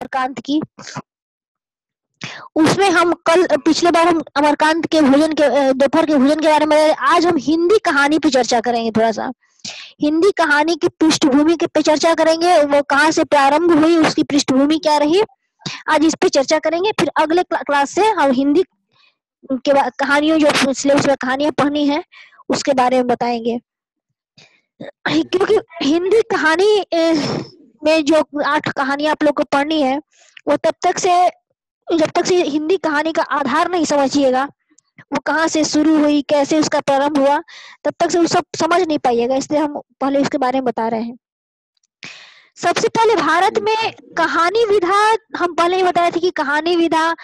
अमरकांत की। उसमें हम कल पिछले बार हम अमरकांत के भोजन के दोपहर के भोजन के बारे में, आज हम हिंदी कहानी पे चर्चा करेंगे। थोड़ा सा हिंदी कहानी की पृष्ठभूमि पे चर्चा करेंगे, वो कहाँ से प्रारंभ हुई, उसकी पृष्ठभूमि क्या रही, आज इस पे चर्चा करेंगे। फिर अगले क्लास से हम हिंदी के कहानियों, जो सिलेबस में कहानियां पढ़नी है उसके बारे में बताएंगे। क्योंकि हिंदी कहानी में जो 8 कहानियां आप लोग को पढ़नी है, वो जब तक से हिंदी कहानी का आधार नहीं समझिएगा, वो कहाँ से शुरू हुई, कैसे उसका प्रारंभ हुआ, तब तक से वो सब समझ नहीं पाइएगा। इसलिए हम पहले उसके बारे में बता रहे हैं। सबसे पहले भारत में कहानी विधा, हम पहले ही बताए थे कि कहानी विधा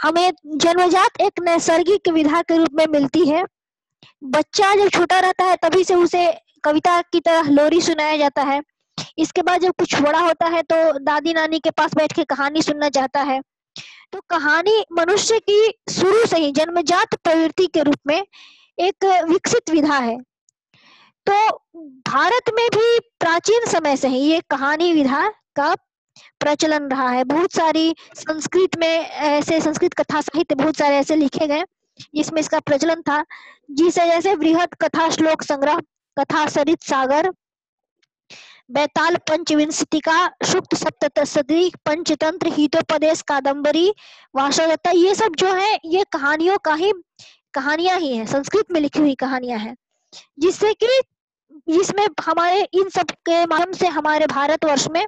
हमें जन्मजात एक नैसर्गिक विधा के रूप में मिलती है। बच्चा जब छोटा रहता है तभी से उसे कविता की तरह लोरी सुनाया जाता है। इसके बाद जब कुछ बड़ा होता है तो दादी नानी के पास बैठ के कहानी सुनना चाहता है। तो कहानी मनुष्य की शुरू से ही जन्मजात प्रवृत्ति के रूप में एक विकसित विधा है। तो भारत में भी प्राचीन समय से ही ये कहानी विधा का प्रचलन रहा है। बहुत सारी संस्कृत में ऐसे संस्कृत कथा साहित्य बहुत सारे ऐसे लिखे गए जिसमें इसका प्रचलन था, जिसे जैसे बृहद कथा श्लोक संग्रह, कथा सरित सागर, बैताल पंचविंशतिका, सुक्त सप्तशती, पंचतंत्र, हितोपदेश, कादम्बरी, वासवदत्ता, ये सब जो है ये कहानियां ही है, संस्कृत में लिखी हुई कहानियां हैं, जिससे कि इसमें हमारे इन सब के माध्यम से हमारे भारतवर्ष में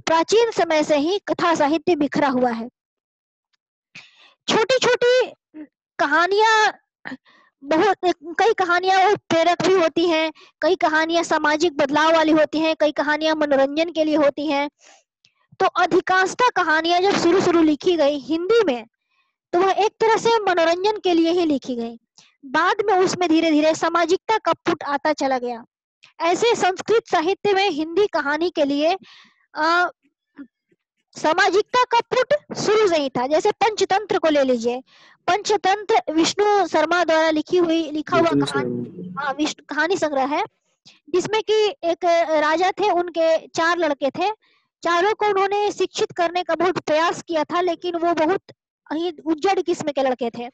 प्राचीन समय से ही कथा साहित्य बिखरा हुआ है। छोटी छोटी कहानियां, कई कहानियां प्रेरक भी होती हैं, कई कहानियां सामाजिक बदलाव वाली होती हैं, कई कहानियां मनोरंजन के लिए होती हैं। तो अधिकांशतः कहानियां जब शुरू लिखी गई हिंदी में, तो वह एक तरह से मनोरंजन के लिए ही लिखी गई। बाद में उसमें धीरे धीरे सामाजिकता का पुट आता चला गया। ऐसे संस्कृत साहित्य में हिंदी कहानी के लिए सामाजिकता का पुट शुरू से ही था। जैसे पंचतंत्र को ले लीजिए, पंचतंत्र विष्णु शर्मा द्वारा लिखा हुआ कहानी संग्रह है, जिसमें कि एक राजा थे, उनके 4 लड़के थे। चारों को उन्होंने शिक्षित करने का बहुत प्रयास किया था, लेकिन वो बहुत ही उज्जड़ किस्म के लड़के थे।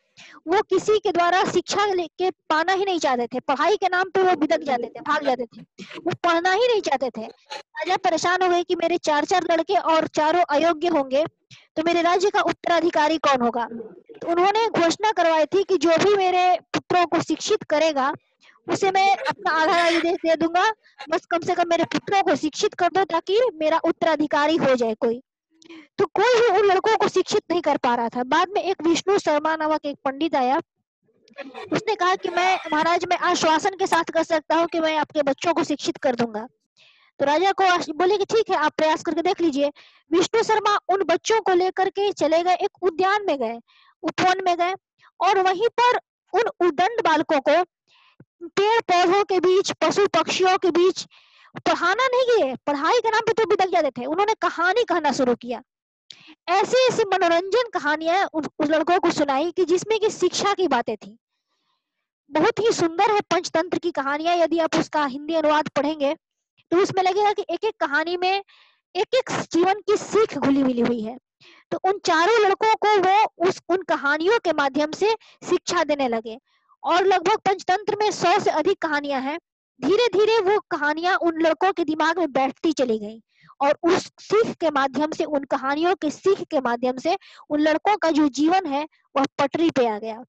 वो किसी के द्वारा शिक्षा लेके पाना ही नहीं चाहते थे। पढ़ाई के नाम पे वो बिदक जाते थे, भाग जाते थे, वो पढ़ना ही नहीं चाहते थे। राजा परेशान हो गए कि मेरे 4 लड़के और चारों अयोग्य होंगे, तो मेरे राज्य का उत्तराधिकारी कौन होगा। तो उन्होंने घोषणा करवाई थी कि जो भी मेरे पुत्रों को शिक्षित करेगा उसे मैं अपना आधा राज्य दे दूंगा, बस कम से कम मेरे पुत्रों को शिक्षित कर दो ताकि मेरा उत्तराधिकारी हो जाए कोई। तो कोई भी उन लड़कों को शिक्षित नहीं कर पा रहा था। बाद में एक विष्णु शर्मा नामक एक पंडित आया, उसने कहा कि महाराज मैं आश्वासन के साथ कर सकता हूँ कि मैं आपके बच्चों को शिक्षित कर दूंगा। तो राजा को बोले कि ठीक है, आप प्रयास करके देख लीजिए। विष्णु शर्मा उन बच्चों को लेकर के चले गए, एक उद्यान में गए, उपवन में गए, और वहीं पर उन उद्दंड बालकों को पेड़ पौधों के बीच, पशु पक्षियों के बीच पढ़ाना नहीं गए, पढ़ाई के नाम पे तो बिदक जाते थे, उन्होंने कहानी कहना शुरू किया। ऐसी ऐसी मनोरंजन कहानियां उस लड़कों को सुनाई कि जिसमें कि शिक्षा की बातें थी। बहुत ही सुंदर है पंचतंत्र की कहानियां। यदि आप उसका हिंदी अनुवाद पढ़ेंगे तो उसमें लगेगा कि एक एक कहानी में एक एक जीवन की सीख घुली मिली हुई है। तो उन चारों लड़कों को वो उन कहानियों के माध्यम से शिक्षा देने लगे, और लगभग पंचतंत्र में 100 से अधिक कहानियां हैं। धीरे धीरे वो कहानियां उन लड़कों के दिमाग में बैठती चली गई, और उस सीख के माध्यम से, उन कहानियों के सीख के माध्यम से उन लड़कों का जो जीवन है वह पटरी पे आ गया।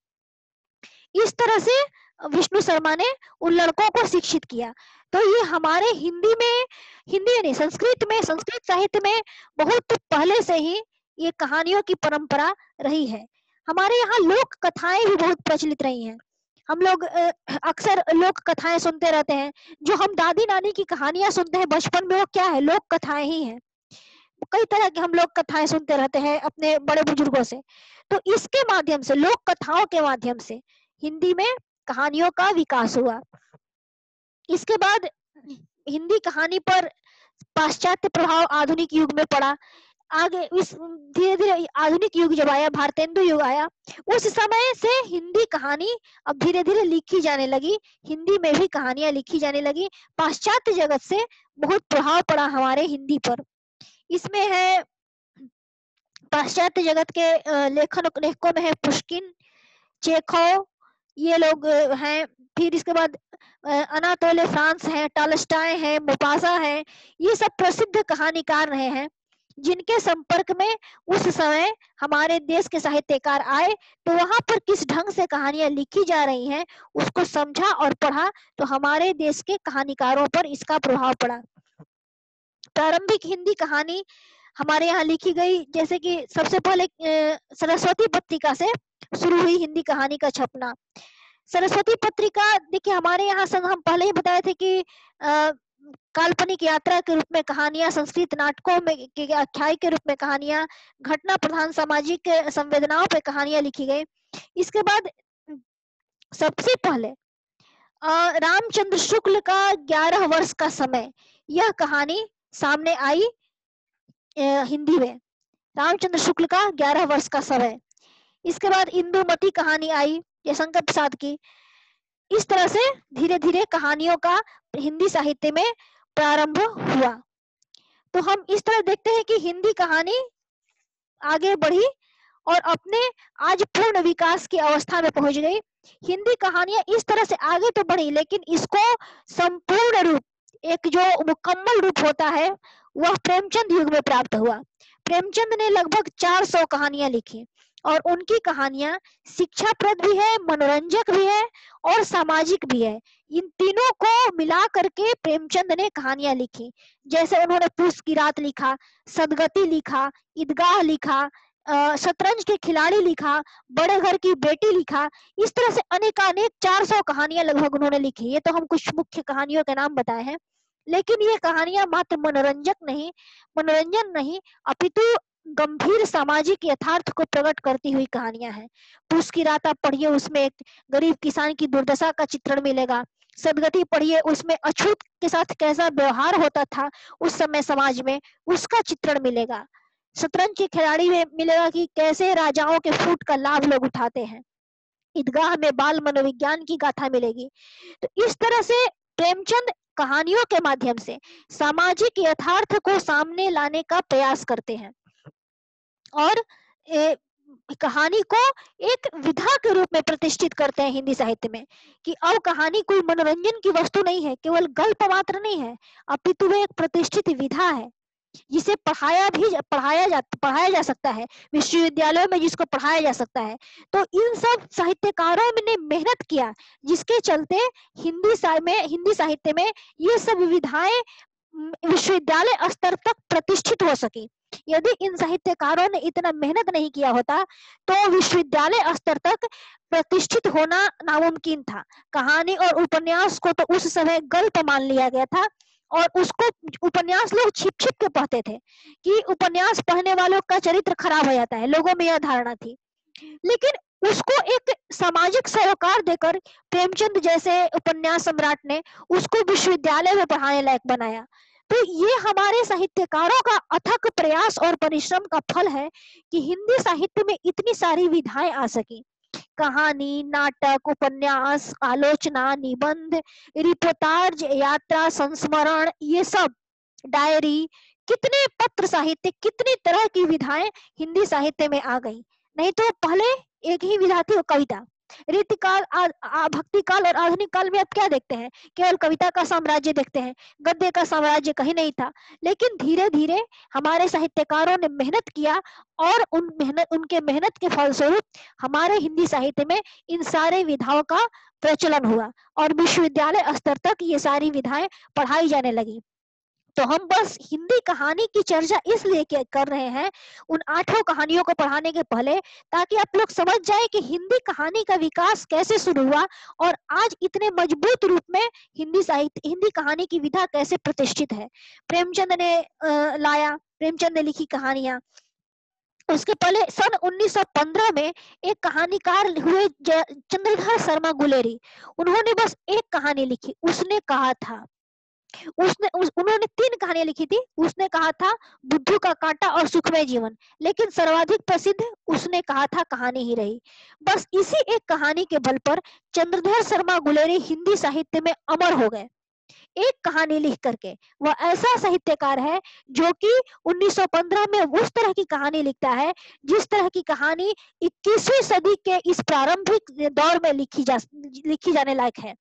इस तरह से विष्णु शर्मा ने उन लड़कों को शिक्षित किया। तो ये हमारे हिंदी नहीं, संस्कृत साहित्य में बहुत पहले से ही ये कहानियों की परंपरा रही है। हमारे यहाँ लोक कथाएं भी बहुत प्रचलित रही हैं। हम लोग अक्सर लोक कथाएं सुनते रहते हैं। जो हम दादी नानी की कहानियां सुनते हैं बचपन में, वो क्या है, लोक कथाएं ही हैं। कई तरह की हम लोग कथाएं सुनते रहते हैं अपने बड़े बुजुर्गों से। तो इसके माध्यम से, लोक कथाओं के माध्यम से हिंदी में कहानियों का विकास हुआ। इसके बाद हिंदी कहानी पर पाश्चात्य प्रभाव आधुनिक युग में पड़ा। आगे इस धीरे धीरे आधुनिक युग जब आया, भारतेंदु युग आया, उस समय से हिंदी कहानी अब धीरे धीरे लिखी जाने लगी, हिंदी में भी कहानियां लिखी जाने लगी। पाश्चात्य जगत से बहुत प्रभाव पड़ा हमारे हिंदी पर। इसमें है पाश्चात्य जगत के लेखकों में है पुष्किन, चेखव, ये लोग हैं। फिर इसके बाद अनातोले फ्रांस है, टॉलस्टॉय है, मोपासा है। ये सब प्रसिद्ध कहानीकार रहे हैं जिनके संपर्क में उस समय हमारे देश के साहित्यकार आए, तो वहां पर किस ढंग से कहानियां लिखी जा रही हैं उसको समझा और पढ़ा, तो हमारे देश के कहानीकारों पर इसका प्रभाव पड़ा। प्रारंभिक हिंदी कहानी हमारे यहाँ लिखी गई, जैसे कि सबसे पहले सरस्वती पत्रिका से शुरू हुई हिंदी कहानी का छपना। सरस्वती पत्रिका देखिए, हमारे यहाँ हम पहले ही बताए थे कि काल्पनिक यात्रा के रूप में कहानियां, संस्कृत नाटकों में के आख्यायी के रूप में कहानियां, घटना प्रधान सामाजिक संवेदनाओं पे कहानियां लिखी गई। इसके बाद सबसे पहले रामचंद्र शुक्ल का 11 वर्ष का समय, यह कहानी सामने आई हिंदी में। रामचंद्र शुक्ल का 11 वर्ष का समय। इसके बाद इंदुमती कहानी आई जयशंकर प्रसाद की। इस तरह से धीरे धीरे कहानियों का हिंदी साहित्य में प्रारंभ हुआ। तो हम इस तरह देखते हैं कि हिंदी कहानी आगे बढ़ी और अपने आज पूर्ण विकास की अवस्था में पहुंच गई। हिंदी कहानियां इस तरह से आगे तो बढ़ी, लेकिन इसको संपूर्ण रूप, एक जो मुकम्मल रूप होता है, वह प्रेमचंद युग में प्राप्त हुआ। प्रेमचंद ने लगभग 400 कहानियां लिखी और उनकी कहानियां शिक्षाप्रद भी है, मनोरंजक भी है और सामाजिक भी है। इन तीनों को मिला करके प्रेमचंद ने कहानियां लिखी। जैसे उन्होंने पूस की रात लिखा, सदगति लिखा, ईदगाह लिखा, शतरंज के खिलाड़ी लिखा, बड़े घर की बेटी लिखा। इस तरह से अनेकानेक 400 कहानियां लगभग उन्होंने लिखी। ये तो हम कुछ मुख्य कहानियों के नाम बताए हैं, लेकिन ये कहानियां मात्र मनोरंजन नहीं अपितु गंभीर सामाजिक यथार्थ को प्रकट करती हुई कहानियां हैं। पूस की रात आप पढ़िए, उसमें एक गरीब किसान की दुर्दशा का चित्रण मिलेगा। सदगति पढ़िए, उसमें अछूत के साथ कैसा व्यवहार होता था उस समय समाज में, उसका चित्रण मिलेगा। शतरंज के खिलाड़ी में मिलेगा कि कैसे राजाओं के फूट का लाभ लोग उठाते हैं। ईदगाह में बाल मनोविज्ञान की गाथा मिलेगी। तो इस तरह से प्रेमचंद कहानियों के माध्यम से सामाजिक यथार्थ को सामने लाने का प्रयास करते हैं और कहानी को एक विधा के रूप में प्रतिष्ठित करते हैं हिंदी साहित्य में, कि अब कहानी कोई मनोरंजन की वस्तु नहीं है, केवल गल्प मात्र नहीं है, अपितु वह एक प्रतिष्ठित विधा है जिसे पढ़ाया जा सकता है, विश्वविद्यालयों में जिसको पढ़ाया जा सकता है। तो इन सब साहित्यकारों ने मेहनत किया, जिसके चलते हिंदी साहित्य में ये सब विधाएं विश्वविद्यालय स्तर तक प्रतिष्ठित हो सकी। यदि इन साहित्यकारों ने इतना मेहनत नहीं किया होता तो विश्वविद्यालय स्तर तक प्रतिष्ठित होना नामुमकिन था। कहानी और उपन्यास को तो उस समय गल्प मान लिया गया था और उसको उपन्यास लोग छिप छिप के पढ़ते थे कि उपन्यास पढ़ने वालों का चरित्र खराब हो जाता है, लोगों में यह धारणा थी। लेकिन उसको एक सामाजिक सरोकार देकर प्रेमचंद जैसे उपन्यास सम्राट ने उसको विश्वविद्यालय में पढ़ाने लायक बनाया। तो ये हमारे साहित्यकारों का अथक प्रयास और परिश्रम का फल है कि हिंदी साहित्य में इतनी सारी विधाएं आ सकी। कहानी, नाटक, उपन्यास, आलोचना, निबंध, रिपोर्टाज, यात्रा, संस्मरण, ये सब, डायरी, कितने पत्र साहित्य, कितनी तरह की विधाएं हिंदी साहित्य में आ गई। नहीं तो पहले एक ही विधा थी, वो कविता। रीतिकाल, भक्ति काल और आधुनिक काल में आप क्या देखते हैं? केवल कविता का साम्राज्य देखते हैं, गद्य का साम्राज्य कहीं नहीं था। लेकिन धीरे धीरे हमारे साहित्यकारों ने मेहनत किया और उनके मेहनत के फलस्वरूप हमारे हिंदी साहित्य में इन सारे विधाओं का प्रचलन हुआ और विश्वविद्यालय स्तर तक ये सारी विधाएं पढ़ाई जाने लगी। तो हम बस हिंदी कहानी की चर्चा इसलिए कर रहे हैं उन 8 कहानियों को पढ़ाने के पहले, ताकि आप लोग समझ जाए कि हिंदी कहानी का विकास कैसे शुरू हुआ और आज इतने मजबूत रूप में हिंदी कहानी की विधा कैसे प्रतिष्ठित है। प्रेमचंद ने प्रेमचंद ने लिखी कहानियां। उसके पहले सन 1915 में एक कहानीकार हुए चंद्रधर शर्मा गुलेरी। उन्होंने बस एक कहानी लिखी। उन्होंने 3 कहानियां लिखी थी। उसने कहा था बुद्धू का कांटा और सुखमय जीवन, लेकिन सर्वाधिक प्रसिद्ध उसने कहा था कहानी ही रही। बस इसी एक कहानी के बल पर चंद्रधर शर्मा गुलेरी हिंदी साहित्य में अमर हो गए। एक कहानी लिख करके। वह ऐसा साहित्यकार है जो कि 1915 में उस तरह की कहानी लिखता है जिस तरह की कहानी 21वीं सदी के इस प्रारंभिक दौर में लिखी जाने लायक है।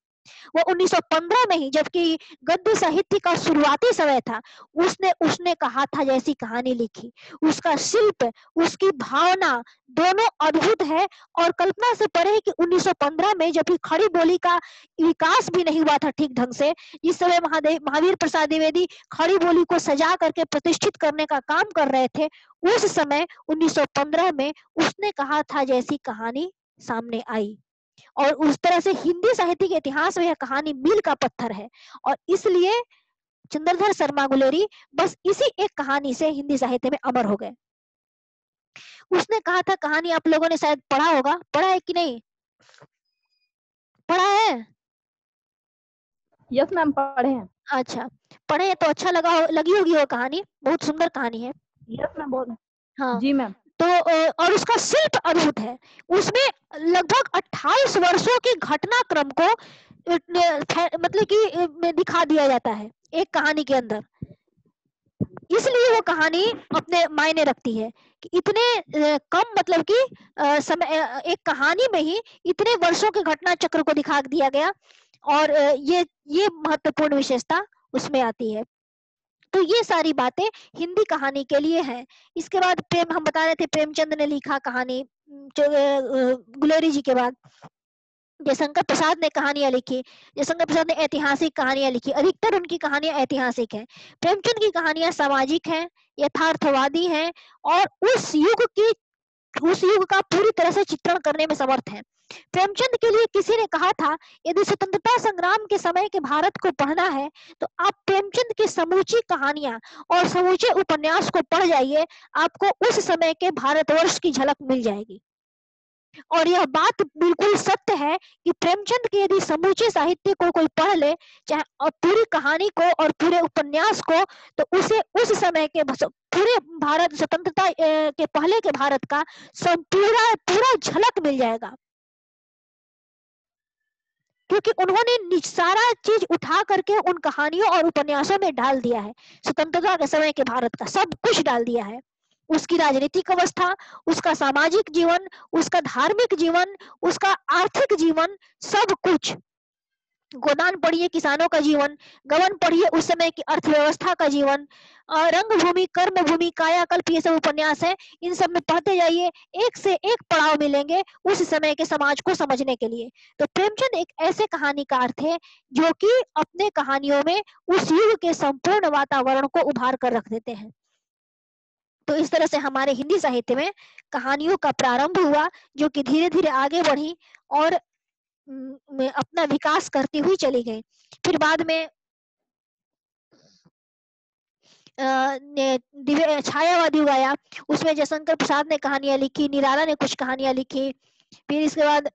वो 1915 में ही, जबकि गद्य साहित्य का शुरुआती समय था, उसने उसने कहा था जैसी कहानी लिखी। उसका शिल्प, उसकी भावना दोनों अद्भुत है और कल्पना से परे है कि 1915 में, जबकि खड़ी बोली का विकास भी नहीं हुआ था ठीक ढंग से, जिस समय महावीर प्रसाद द्विवेदी खड़ी बोली को सजा करके प्रतिष्ठित करने का काम कर रहे थे, उस समय 1915 में उसने कहा था जैसी कहानी सामने आई। और उस तरह से हिंदी साहित्य के इतिहास में यह कहानी मील का पत्थर है। और इसलिए चंद्रधर शर्मा गुलेरी बस इसी एक कहानी से हिंदी साहित्य में अमर हो गए। उसने कहा था, कहानी आप लोगों ने शायद पढ़ा होगा, पढ़ा है कि नहीं? पढ़ा है? यस मैम, पढ़े हैं। अच्छा, पढ़े तो अच्छा लगी होगी वो कहानी, बहुत सुंदर कहानी है। यस मैम, बहुत। हाँ जी मैम। तो और उसका शिल्प अद्भुत है। उसमें लगभग 28 वर्षों के घटनाक्रम को मतलब कि दिखा दिया जाता है एक कहानी के अंदर। इसलिए वो कहानी अपने मायने रखती है कि इतने कम मतलब कि समय, एक कहानी में ही इतने वर्षों के घटना चक्र को दिखा दिया गया। और ये महत्वपूर्ण विशेषता उसमें आती है। तो ये सारी बातें हिंदी कहानी के लिए हैं। इसके बाद हम बता रहे थे प्रेमचंद ने लिखा कहानी गुलेरी जी के बाद। जयशंकर प्रसाद ने कहानियां लिखी। जयशंकर प्रसाद ने ऐतिहासिक कहानियां लिखी, अधिकतर उनकी कहानियां ऐतिहासिक हैं। प्रेमचंद की कहानियां सामाजिक हैं, यथार्थवादी हैं और उस युग का पूरी तरह से चित्रण करने में समर्थ है। प्रेमचंद के लिए किसी ने कहा था, यदि स्वतंत्रता संग्राम के समय के भारत को पढ़ना है तो आप प्रेमचंद की समूची कहानियां और समूचे उपन्यास को पढ़ जाइए, आपको उस समय के भारतवर्ष की झलक मिल जाएगी। और यह बात बिल्कुल सत्य है कि प्रेमचंद के यदि समूचे साहित्य को कोई पढ़ ले, चाहे और पूरी कहानी को और पूरे उपन्यास को, तो उसे उस समय के पूरे भारत स्वतंत्रता के पहले के भारत का पूरा झलक मिल जाएगा। क्योंकि उन्होंने सारा चीज उठा करके उन कहानियों और उपन्यासों में डाल दिया है। स्वतंत्रता के समय के भारत का सब कुछ डाल दिया है। उसकी राजनीतिक अवस्था, उसका सामाजिक जीवन, उसका धार्मिक जीवन, उसका आर्थिक जीवन, सब कुछ। गोदान पढ़िए किसानों का जीवन, गबन पढ़िए उस समय की अर्थव्यवस्था का जीवन, रंगभूमि, कर्मभूमि, कायाकल्प, ये सब उपन्यास है। इन सब में पढ़ते जाइए, एक से एक पड़ाव मिलेंगे उस समय के समाज को समझने के लिए। तो प्रेमचंद एक ऐसे कहानीकार थे जो कि अपने कहानियों में उस युग के संपूर्ण वातावरण को उभार कर रख देते हैं। तो इस तरह से हमारे हिंदी साहित्य में कहानियों का प्रारंभ हुआ, जो कि धीरे धीरे आगे बढ़ी और में अपना विकास करती हुई चली गई। फिर बाद में छायावादी युग आया, उसमें जयशंकर प्रसाद ने कहानियां लिखी, निराला ने कुछ कहानियां लिखी। फिर इसके बाद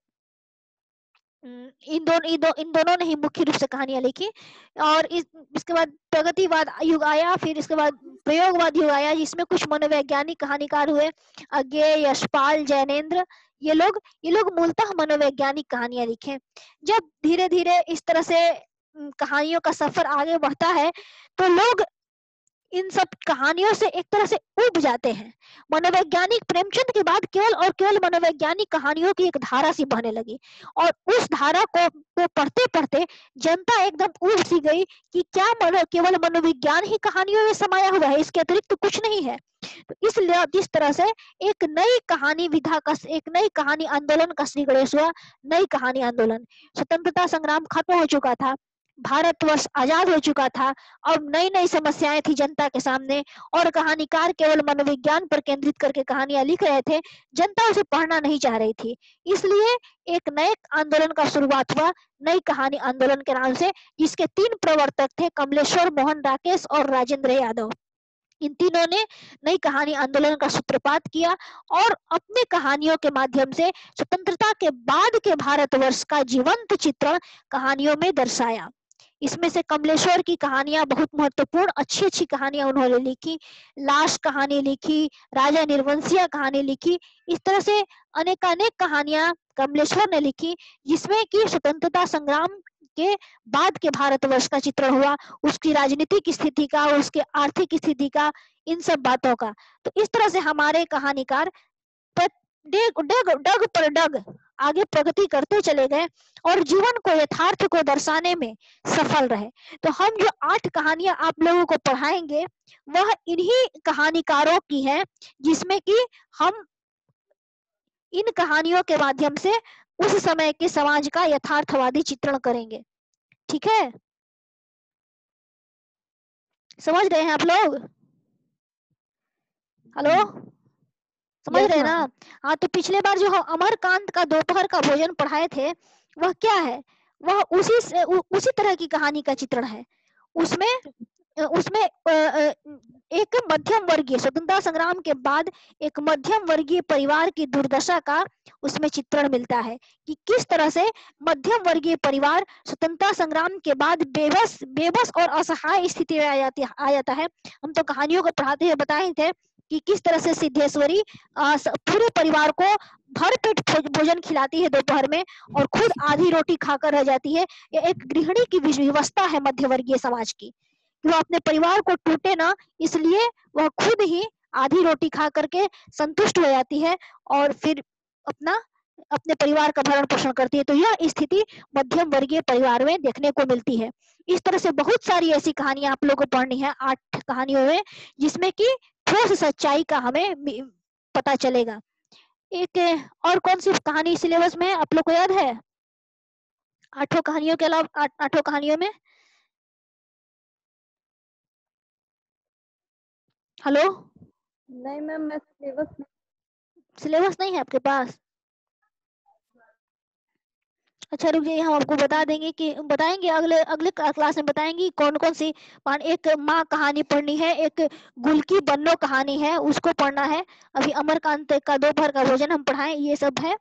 इन दोनों ने ही मुख्य रूप से कहानियां लिखी। और इसके बाद प्रगतिवाद युग आया, फिर इसके बाद प्रयोगवाद युग आया, जिसमें कुछ मनोवैज्ञानिक कहानीकार हुए, अज्ञेय, यशपाल, जैनेन्द्र। ये लोग मूलतः मनोवैज्ञानिक कहानियां लिखे। जब धीरे धीरे इस तरह से कहानियों का सफर आगे बढ़ता है तो लोग इन सब कहानियों से एक तरह से उब जाते हैं। मनोवैज्ञानिक प्रेमचंद के बाद केवल और केवल मनोवैज्ञानिक कहानियों की एक धारा सी बहने लगी और उस धारा को पढ़ते पढ़ते जनता एकदम उब सी गई कि क्या केवल मनोविज्ञान ही कहानियों में समाया हुआ है, इसके अतिरिक्त तो कुछ नहीं है। तो इसलिए जिस तरह से एक नई कहानी विधा का, एक नई कहानी आंदोलन का श्री गणेश हुआ। नई कहानी आंदोलन, स्वतंत्रता संग्राम खत्म हो चुका था, भारतवर्ष आजाद हो चुका था, अब नई नई समस्याएं थी जनता के सामने और कहानीकार केवल मनोविज्ञान पर केंद्रित करके कहानियां लिख रहे थे, जनता उसे पढ़ना नहीं चाह रही थी। इसलिए एक नए आंदोलन का शुरुआत हुआ, नई कहानी आंदोलन के नाम से, जिसके 3 प्रवर्तक थे, कमलेश्वर, मोहन, राकेश और राजेंद्र यादव। इन तीनों ने नई कहानी आंदोलन का सूत्रपात किया और अपने कहानियों के माध्यम से स्वतंत्रता के बाद के भारतवर्ष का जीवंत चित्रण कहानियों में दर्शाया। इसमें से कमलेश्वर की कहानियां बहुत महत्वपूर्ण, अच्छी अच्छी कहानियां उन्होंने लिखी, लाश कहानी लिखी, राजा निर्वंशिया कहानी लिखी। इस तरह से अनेकानेक कहानियां कमलेश्वर ने लिखी, जिसमें कि स्वतंत्रता संग्राम के बाद के भारतवर्ष का चित्रण हुआ, उसकी राजनीतिक स्थिति का, उसके आर्थिक स्थिति का, इन सब बातों का। तो इस तरह से हमारे कहानीकार डग डग पर डग आगे प्रगति करते चले गए और जीवन को, यथार्थ को दर्शाने में सफल रहे। तो हम जो 8 कहानियां आप लोगों को पढ़ाएंगे वह इन्हीं कहानीकारों की है, जिसमें कि हम इन कहानियों के माध्यम से उस समय के समाज का यथार्थवादी चित्रण करेंगे। ठीक है, समझ रहे हैं आप लोग? हेलो, समझ यस रहे हैं मैम। ना? हाँ, तो पिछले बार जो हम अमरकांत का दोपहर का भोजन पढ़ाए थे, वह क्या है? वह उसी तरह की कहानी का चित्रण है। उसमें उसमें एक मध्यम वर्गीय, स्वतंत्रता संग्राम के बाद एक मध्यम वर्गीय परिवार की दुर्दशा का उसमें चित्रण मिलता है कि किस तरह से मध्यम वर्गीय परिवार स्वतंत्रता संग्राम के बाद बेबस बेबस और असहाय स्थिति में आ जाता है। हम तो कहानियों को पढ़ाते हुए बताए थे कि किस तरह से सिद्धेश्वरी पूरे परिवार को भरपेट भोजन खिलाती है दोपहर में और खुद आधी रोटी खाकर रह जाती है। ये एक गृहिणी की व्यवस्था है मध्यवर्गीय समाज की, कि वो अपने परिवार को टूटे ना, इसलिए वह खुद ही आधी रोटी खा करके संतुष्ट हो जाती है और फिर अपने परिवार का भरण पोषण करती है। तो यह स्थिति मध्यम वर्गीय परिवार में देखने को मिलती है। इस तरह से बहुत सारी ऐसी कहानियां आप लोगों को पढ़नी है 8 कहानियों में, जिसमें कि ठोस सच्चाई का हमें पता चलेगा। एक और कौन सी कहानी सिलेबस में आप लोग को याद है 8 कहानियों के अलावा? 8 कहानियों में हेलो, नहीं मैम, मैं सिलेबस नहीं है आपके पास? अच्छा रुक जाइए, हम आपको बता देंगे कि बताएंगे अगले अगले क्लास में बताएंगे कौन कौन सी। एक माँ कहानी पढ़नी है, एक गुलकी बन्नो कहानी है, उसको पढ़ना है। अभी अमरकांत का दोपहर का भोजन हम पढ़ाएं, ये सब है,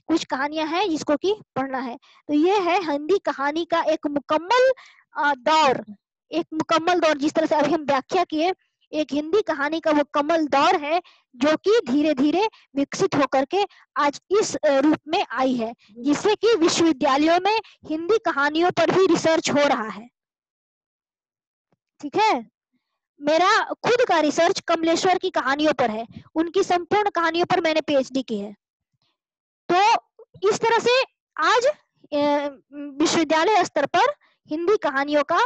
कुछ कहानियां हैं जिसको कि पढ़ना है। तो ये है हिंदी कहानी का एक मुकम्मल दौर, एक मुकम्मल दौर, जिस तरह से अभी हम व्याख्या किए, एक हिंदी कहानी का मुकम्मल दौर है जो कि धीरे धीरे विकसित होकर के आज इस रूप में आई है, जिससे कि विश्वविद्यालयों में हिंदी कहानियों पर भी रिसर्च हो रहा है। ठीक है, मेरा खुद का रिसर्च कमलेश्वर की कहानियों पर है, उनकी संपूर्ण कहानियों पर मैंने पीएचडी की है। तो इस तरह से आज विश्वविद्यालय स्तर पर हिंदी कहानियों का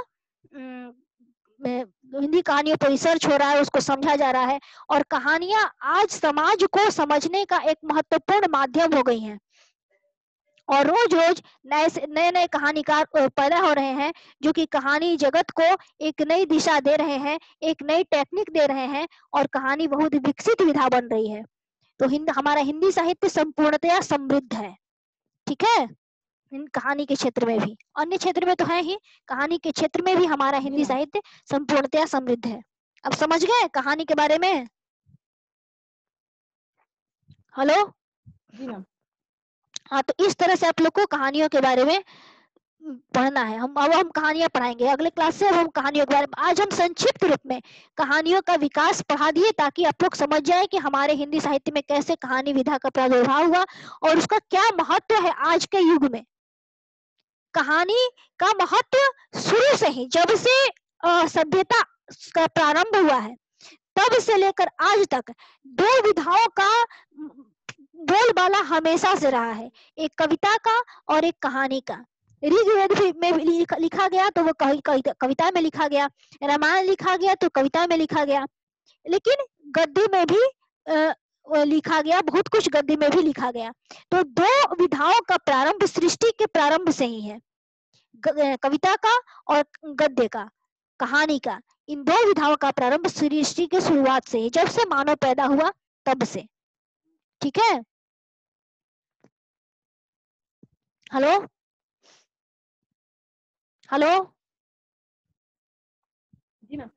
हिंदी कहानियों पर रिसर्च हो रहा है, उसको समझा जा रहा है, और कहानियां आज समाज को समझने का एक महत्वपूर्ण माध्यम हो गई हैं। और रोज रोज नए नए कहानीकार पैदा हो रहे हैं, जो कि कहानी जगत को एक नई दिशा दे रहे हैं, एक नई टेक्निक दे रहे हैं, और कहानी बहुत विकसित विधा बन रही है। तो हमारा हिंदी साहित्य संपूर्णतया समृद्ध है। ठीक है, कहानी के क्षेत्र में भी, अन्य क्षेत्र में तो है ही, कहानी के क्षेत्र में भी हमारा हिंदी साहित्य संपूर्णतया समृद्ध है। अब समझ गए कहानी के बारे में? हेलो, जी मैम। हाँ, तो इस तरह से आप लोग को कहानियों के बारे में पढ़ना है। हम कहानियां पढ़ाएंगे अगले क्लास से। अब हम कहानियों के बारे में आज हम संक्षिप्त रूप में कहानियों का विकास पढ़ा दिए, ताकि आप लोग समझ जाए कि हमारे हिंदी साहित्य में कैसे कहानी विधा का प्रादुर्भाव हुआ और उसका क्या महत्व है आज के युग में। कहानी का महत्व शुरू से ही, जब से सभ्यता का प्रारंभ हुआ है, तब से लेकर आज तक 2 विधाओं का बोलबाला हमेशा से रहा है, एक कविता का और एक कहानी का। ऋग्वेद में भी लिखा गया तो वो कविता में लिखा गया, रामायण लिखा गया तो कविता में लिखा गया, लेकिन गद्य में भी लिखा गया, बहुत कुछ गद्य में भी लिखा गया। तो 2 विधाओं का प्रारंभ सृष्टि के प्रारंभ से ही है, कविता का और गद्य का, कहानी का। इन 2 विधाओं का प्रारंभ सृष्टि के शुरुआत से ही, जब से मानव पैदा हुआ तब से। ठीक है, हेलो हेलो, जी मैम।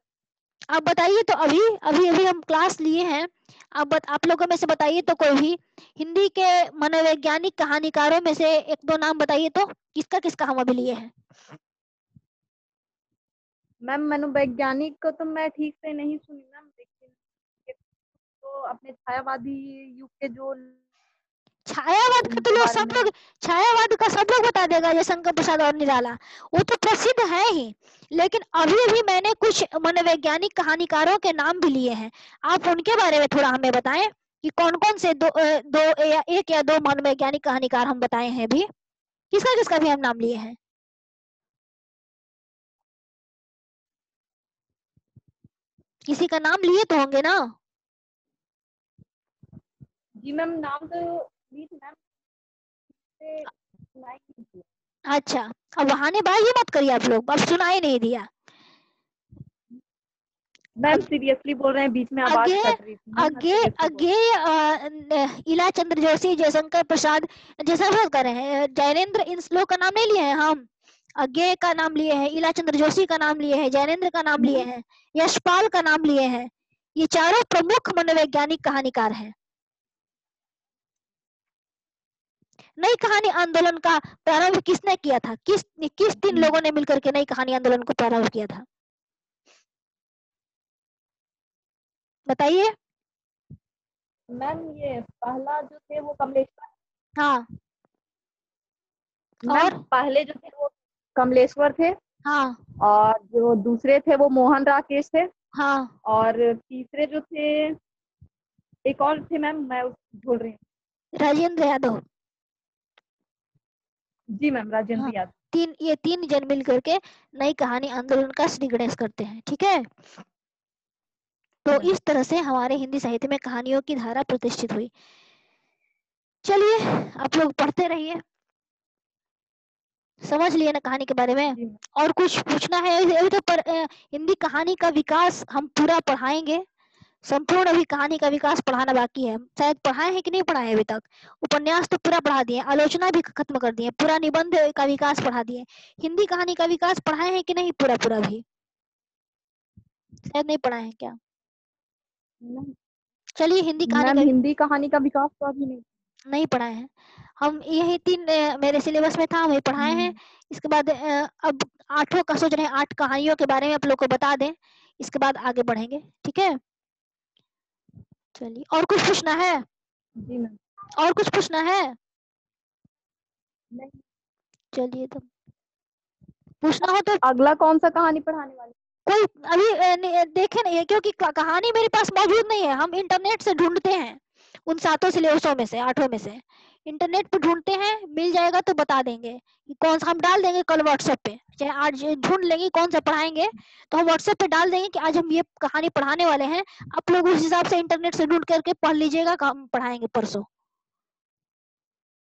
आप बताइए तो अभी अभी अभी हम क्लास लिए हैं, आप लोगों में से बताइए तो कोई भी हिंदी के मनोवैज्ञानिक कहानीकारों में से 1-2 नाम बताइए तो, किसका किसका हम अभी लिए हैं। मैम मनोवैज्ञानिक को तो मैं ठीक से नहीं सुनी मैम, लेकिन ये तो अपने छायावादी युग के जो छायावाद का तो उनके लोग बारे सब में। लोग, छायावाद का सब लोग बता देगा, जयशंकर प्रसाद और निराला, वो तो प्रसिद्ध है ही। लेकिन अभी अभी मैंने कुछ मनोवैज्ञानिक कहानीकारों के नाम भी लिए हैं, आप उनके बारे में थोड़ा हमें बताएं कि कौन कौन से एक या दो मनोवैज्ञानिक कहानीकार हम बताए हैं अभी, किसका किसका भी हम नाम लिए हैं। किसी का नाम लिए तो होंगे ना। जी मैम, नाम तो ली थी मैम, से सुनाई नहीं थी। अच्छा, अब बहानेबाजी मत करिए आप लोग, अब सुनाई नहीं दिया। मैम अब सीरियसली बोल रहे हैं, बीच में आवाज आगे कट रही थी मैम, मैं आगे सीरियसली बोल आगे इला चंद्र जोशी, जयशंकर प्रसाद, जयशंकर कर रहे हैं, जैनेन्द्र, इन लोग का नाम नहीं लिए हैं हम। आगे का नाम लिए हैं, इला चंद्र जोशी का नाम लिए हैं, जैनेन्द्र का नाम लिए हैं, यशपाल का नाम लिए हैं। ये चारों प्रमुख मनोवैज्ञानिक कहानीकार हैं। नई कहानी आंदोलन का प्रारंभ किसने किया था, किस किस तीन लोगों ने मिलकर के नई कहानी आंदोलन को प्रारंभ किया था, बताइए। मैम ये पहला जो थे वो कमलेश्वर। हाँ, मैम और पहले जो थे वो कमलेश्वर थे, हाँ और जो दूसरे थे वो मोहन राकेश थे, हाँ, और तीसरे जो थे एक और थे मैम, मैं भूल रही हूँ। राजेंद्र यादव। जी मैम, राजेंद्र हाँ, यादव। ये तीन जन मिल करके नई कहानी आंदोलन का श्री गणेश करते हैं, ठीक है। तो मैम इस तरह से हमारे हिंदी साहित्य में कहानियों की धारा प्रतिष्ठित हुई। चलिए, आप लोग पढ़ते रहिए, समझ लिए ना कहानी के बारे में। जी मैम। और कुछ पूछना है अभी तो हिंदी कहानी का विकास हम पूरा पढ़ाएंगे, संपूर्ण अभी कहानी का विकास पढ़ाना बाकी है, शायद पढ़ाए हैं कि नहीं पढ़ाए अभी तक। उपन्यास तो पूरा पढ़ा दिए, आलोचना भी खत्म कर दिए, पूरा निबंध का विकास पढ़ा दिए। हिंदी कहानी का विकास पढ़ाए हैं कि नहीं पूरा पूरा भी, शायद नहीं पढ़ाए हैं क्या। चलिए, हिंदी कहानी मैम का हिंदी कहानी का विकास तो अभी नहीं। नहीं पढ़ाए हैं हम, यही तीन मेरे सिलेबस में था, वही पढ़ाए हैं। इसके बाद अब आठों का सोच रहे हैं, 8 कहानियों के बारे में आप लोग को बता दें, इसके बाद आगे बढ़ेंगे, ठीक है। चलिए, और कुछ पूछना है, जी मैम। और कुछ पूछना है, नहीं। चलिए तो पूछना हो तो अगला कौन सा कहानी पढ़ाने वाले? कोई अभी देखे नहीं है, क्योंकि कहानी मेरे पास मौजूद नहीं है, हम इंटरनेट से ढूंढते हैं, उन 7 सिलेबसों में से, 8 में से इंटरनेट पे ढूंढते हैं, मिल जाएगा तो बता देंगे कि कौन सा हम डाल देंगे कल व्हाट्सएप पे, चाहे आज ढूंढ लेंगे कौन सा पढ़ाएंगे, तो हम व्हाट्सएप पे डाल देंगे कि आज हम ये कहानी पढ़ाने वाले हैं, आप लोग उस हिसाब से इंटरनेट से ढूंढ करके पढ़ लीजिएगा, हम पढ़ाएंगे परसों,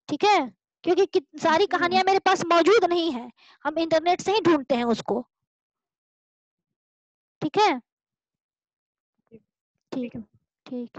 ठीक है। क्योंकि सारी जी मैम। कहानियां मेरे पास मौजूद नहीं है, हम इंटरनेट से ही ढूंढते हैं उसको, ठीक है। ठीक ठीक है। ठीक।